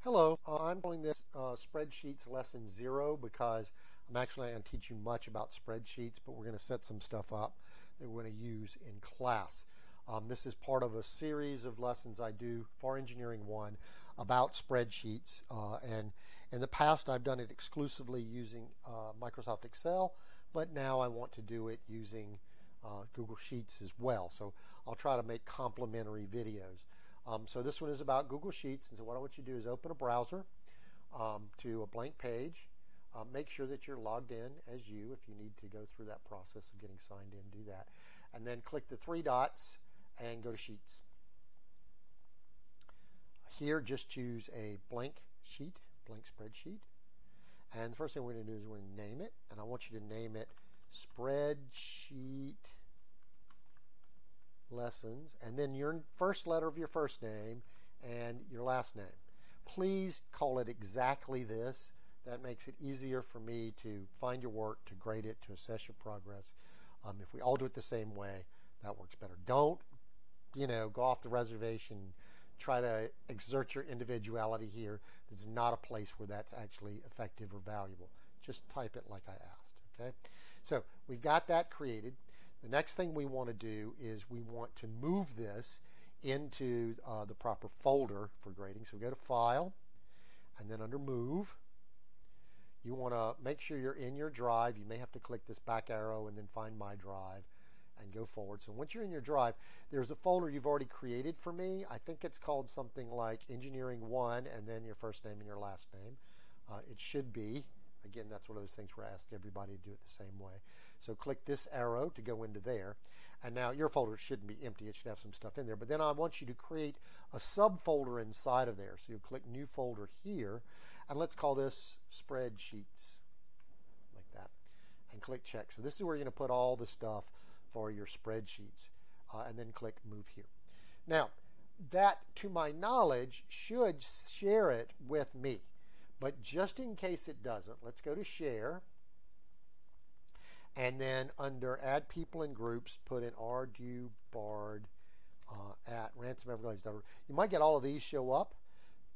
Hello, I'm calling this Spreadsheets Lesson 0 because I'm actually not going to teach you much about spreadsheets, but we're going to set some stuff up that we're going to use in class. This is part of a series of lessons I do for Engineering 1 about spreadsheets. And in the past, I've done it exclusively using Microsoft Excel, but now I want to do it using Google Sheets as well. So I'll try to make complementary videos. So this one is about Google Sheets, and so what I want you to do is open a browser to a blank page. Make sure that you're logged in as you. If you need to go through that process of getting signed in, do that. And then click the three dots and go to Sheets. Here, just choose a blank sheet, blank spreadsheet. And the first thing we're going to do is we're going to name it, and I want you to name it Spreadsheet Lessons, and then your first letter of your first name and your last name. Please call it exactly this. That makes it easier for me to find your work, to grade it, to assess your progress. If we all do it the same way, that works better. Don't, go off the reservation, try to exert your individuality here. This is not a place where that's actually effective or valuable. Just type it like I asked, okay? So we've got that created. The next thing we want to do is we want to move this into the proper folder for grading. So we go to File, and then under Move, you want to make sure you're in your drive. You may have to click this back arrow and then find My Drive and go forward. So once you're in your drive, there's a folder you've already created for me. I think it's called something like Engineering 1 and then your first name and your last name. It should be. Again, that's one of those things where I ask everybody to do it the same way. So click this arrow to go into there. And now your folder shouldn't be empty. It should have some stuff in there. But then I want you to create a subfolder inside of there. So you click New Folder here. And let's call this Spreadsheets, like that. And click Check. So this is where you're going to put all the stuff for your spreadsheets. And then click Move here. Now, that, to my knowledge, should share it with me. But just in case it doesn't, let's go to Share. And then under Add People and Groups, put in rdubard at ransomeverglades.org. You might get all of these show up.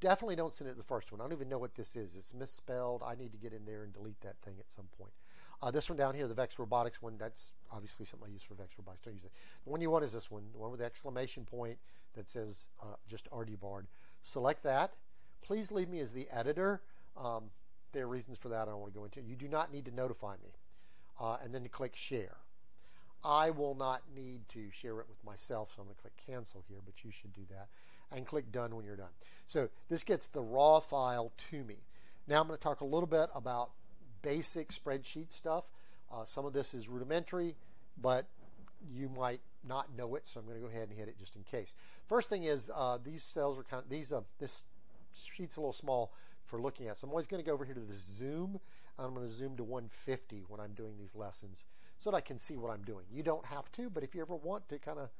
Definitely don't send it to the first one. I don't even know what this is. It's misspelled. I need to get in there and delete that thing at some point. This one down here, the Vex Robotics one, that's obviously something I use for Vex Robotics. Don't use it. The one you want is this one, the one with the exclamation point that says just rdubard. Select that. Please leave me as the editor. There are reasons for that I don't want to go into. You do not need to notify me. And then to click Share. I will not need to share it with myself, so I'm going to click Cancel here, but you should do that. And click Done when you're done. So this gets the raw file to me. Now I'm going to talk a little bit about basic spreadsheet stuff. Some of this is rudimentary, but you might not know it, so I'm going to go ahead and hit it just in case. First thing is these cells are kind of, this sheet's a little small for looking at. So I'm always going to go over here to the zoom. I'm going to zoom to 150 when I'm doing these lessons so that I can see what I'm doing. You don't have to, but if you ever want to kind of,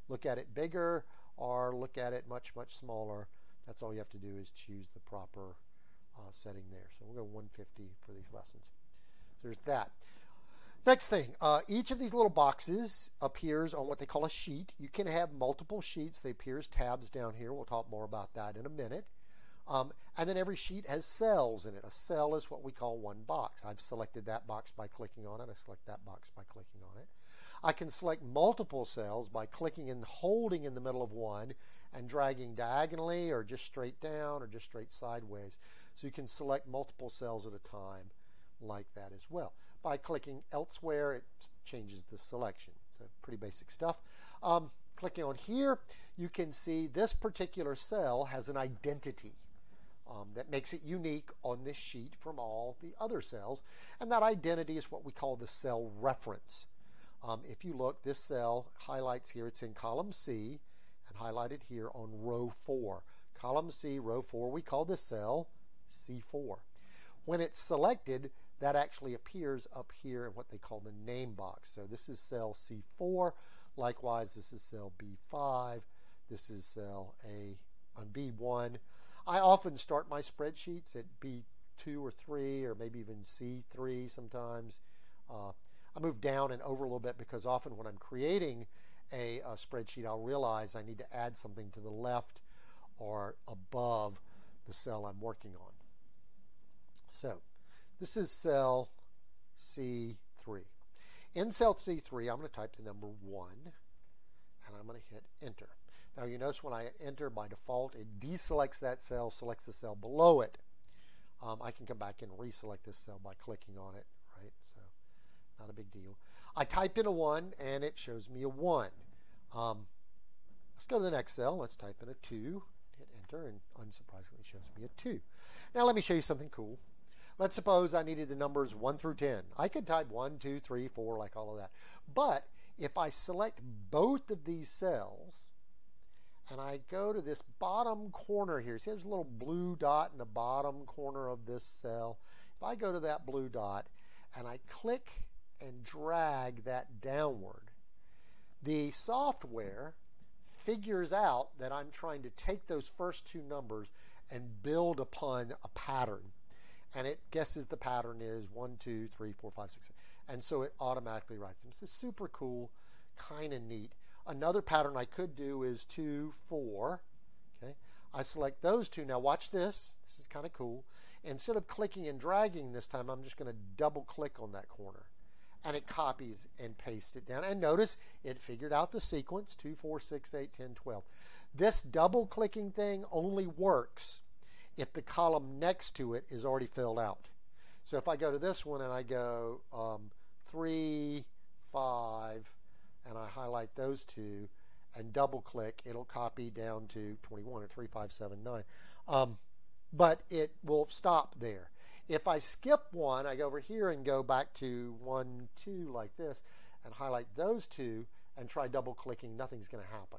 look at it bigger or look at it much, much smaller, that's all you have to do is choose the proper setting there. So we'll go 150 for these lessons. So there's that. Next thing, each of these little boxes appears on what they call a sheet. You can have multiple sheets. They appear as tabs down here. We'll talk more about that in a minute. And then every sheet has cells in it. A cell is what we call one box. I've selected that box by clicking on it. I select that box by clicking on it. I can select multiple cells by clicking and holding in the middle of one and dragging diagonally or just straight down or just straight sideways. So you can select multiple cells at a time like that as well. By clicking elsewhere, it changes the selection. So pretty basic stuff. Clicking on here, you can see this particular cell has an identity that makes it unique on this sheet from all the other cells. And that identity is what we call the cell reference. If you look, this cell highlights here, it's in column C and highlighted here on row 4. Column C, row 4, we call this cell C4. When it's selected, that actually appears up here in what they call the name box. So this is cell C4. Likewise, this is cell B5. This is cell B1. I often start my spreadsheets at B2 or 3 or maybe even C3 sometimes. I move down and over a little bit because often when I'm creating a spreadsheet, I'll realize I need to add something to the left or above the cell I'm working on. So this is cell C3. In cell C3, I'm going to type the number 1, and I'm going to hit enter. Now you notice when I enter, by default, it deselects that cell, selects the cell below it. I can come back and reselect this cell by clicking on it, right? So not a big deal. I type in a 1, and it shows me a 1. Let's go to the next cell. Let's type in a 2, hit enter, and unsurprisingly it shows me a 2. Now let me show you something cool. Let's suppose I needed the numbers 1 through 10. I could type 1, 2, 3, 4, like all of that. But if I select both of these cells, and I go to this bottom corner here, see there's a little blue dot in the bottom corner of this cell. If I go to that blue dot, and I click and drag that downward, the software figures out that I'm trying to take those first two numbers and build upon a pattern. And it guesses the pattern is 1, 2, 3, 4, 5, 6, 7. And so it automatically writes them. This is super cool, kind of neat. Another pattern I could do is 2, 4. Okay, I select those two. Now watch this. This is kind of cool. Instead of clicking and dragging this time, I'm just going to double click on that corner. And it copies and pastes it down. And notice it figured out the sequence, 2, 4, 6, 8, 10, 12. This double clicking thing only works if the column next to it is already filled out. So if I go to this one and I go 3, 5, and I highlight those two and double click, it'll copy down to 21 or 3, 5, 7, 9. But it will stop there. If I skip one, I go over here and go back to 1, 2 like this and highlight those two and try double clicking, nothing's going to happen.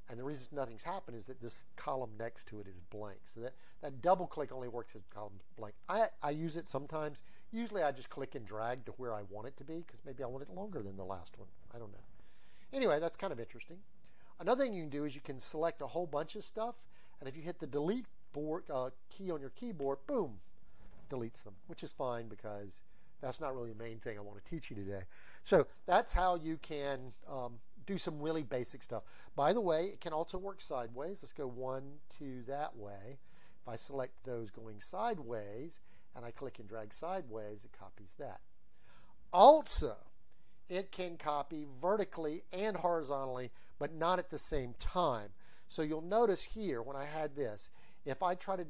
And the reason nothing's happened is that this column next to it is blank. So that double click only works if the column's blank. I use it sometimes. Usually I just click and drag to where I want it to be because maybe I want it longer than the last one. I don't know. Anyway, that's kind of interesting. Another thing you can do is you can select a whole bunch of stuff, and if you hit the delete key on your keyboard, boom, deletes them, which is fine because that's not really the main thing I want to teach you today. So that's how you can do some really basic stuff. By the way, it can also work sideways. Let's go 1, 2 that way. If I select those going sideways and I click and drag sideways, it copies that. Also, it can copy vertically and horizontally, but not at the same time. So you'll notice here when I had this, if I try to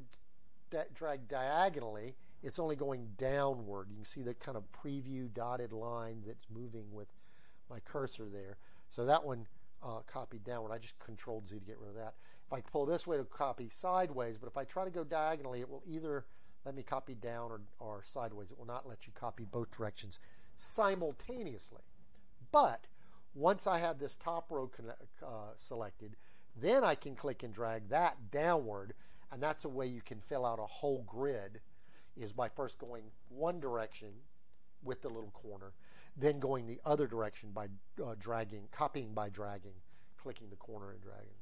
drag diagonally, it's only going downward. You can see the kind of preview dotted line that's moving with my cursor there. So that one copied downward. I just Control Z to get rid of that. If I pull this way to copy sideways, but if I try to go diagonally, it will either let me copy down or sideways. It will not let you copy both directions simultaneously. But once I have this top row selected, then I can click and drag that downward, and that's a way you can fill out a whole grid, is by first going one direction with the little corner, then going the other direction by copying by dragging, clicking the corner and dragging.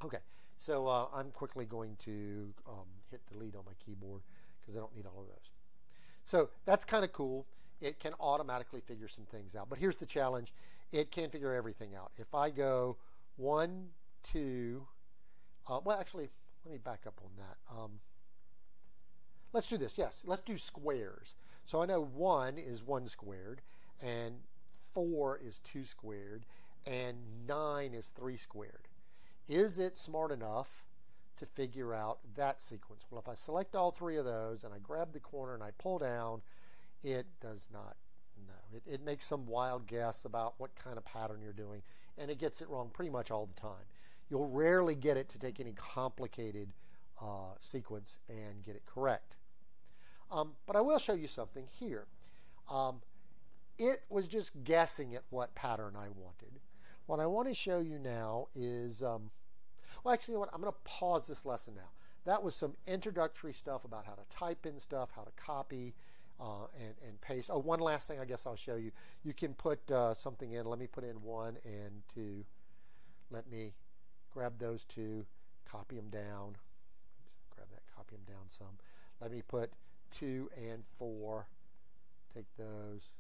Okay, so I'm quickly going to hit delete on my keyboard because I don't need all of those. So that's kind of cool. It can automatically figure some things out. But here's the challenge. It can't figure everything out. If I go 1, 2, well, actually, let me back up on that. Let's do this. Yes, let's do squares. So I know 1 is 1 squared, and 4 is 2 squared, and 9 is 3 squared. Is it smart enough to figure out that sequence? Well, if I select all three of those and I grab the corner and I pull down, it does not know. It makes some wild guess about what kind of pattern you're doing, and it gets it wrong pretty much all the time. You'll rarely get it to take any complicated sequence and get it correct. But I will show you something here. It was just guessing at what pattern I wanted. What I want to show you now is, well, actually, you know what? I'm going to pause this lesson now. That was some introductory stuff about how to type in stuff, how to copy and paste. Oh, one last thing I guess I'll show you. You can put something in. Let me put in 1 and 2. Let me grab those two, copy them down. Grab that, copy them down some. Let me put 2 and 4. Take those,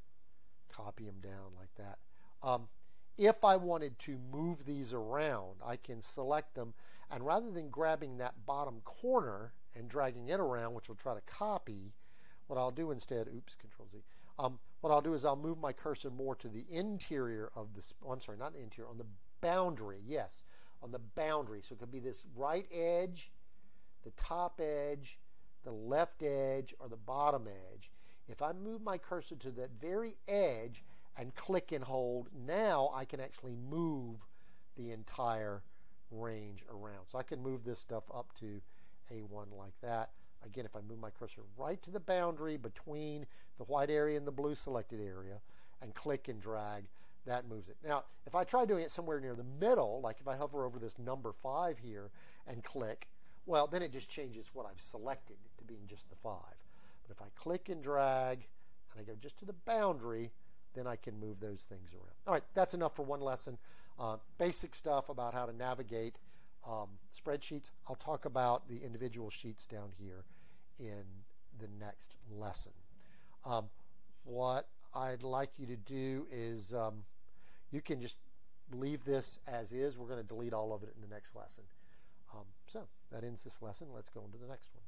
copy them down like that. If I wanted to move these around, I can select them, and rather than grabbing that bottom corner and dragging it around, which we'll try to copy, what I'll do instead, oops, Control Z, what I'll do is I'll move my cursor more to the interior of the, I'm sorry, not the interior, on the boundary, yes, on the boundary. So it could be this right edge, the top edge, the left edge, or the bottom edge. If I move my cursor to that very edge and click and hold, now I can actually move the entire range around. So I can move this stuff up to A1 like that. Again, if I move my cursor right to the boundary between the white area and the blue selected area and click and drag, that moves it. Now, if I try doing it somewhere near the middle, like if I hover over this number 5 here and click, well, then it just changes what I've selected to being just the 5. But if I click and drag and I go just to the boundary, then I can move those things around. All right, that's enough for one lesson. Basic stuff about how to navigate spreadsheets. I'll talk about the individual sheets down here in the next lesson. What I'd like you to do is you can just leave this as is. We're going to delete all of it in the next lesson. So that ends this lesson. Let's go on to the next one.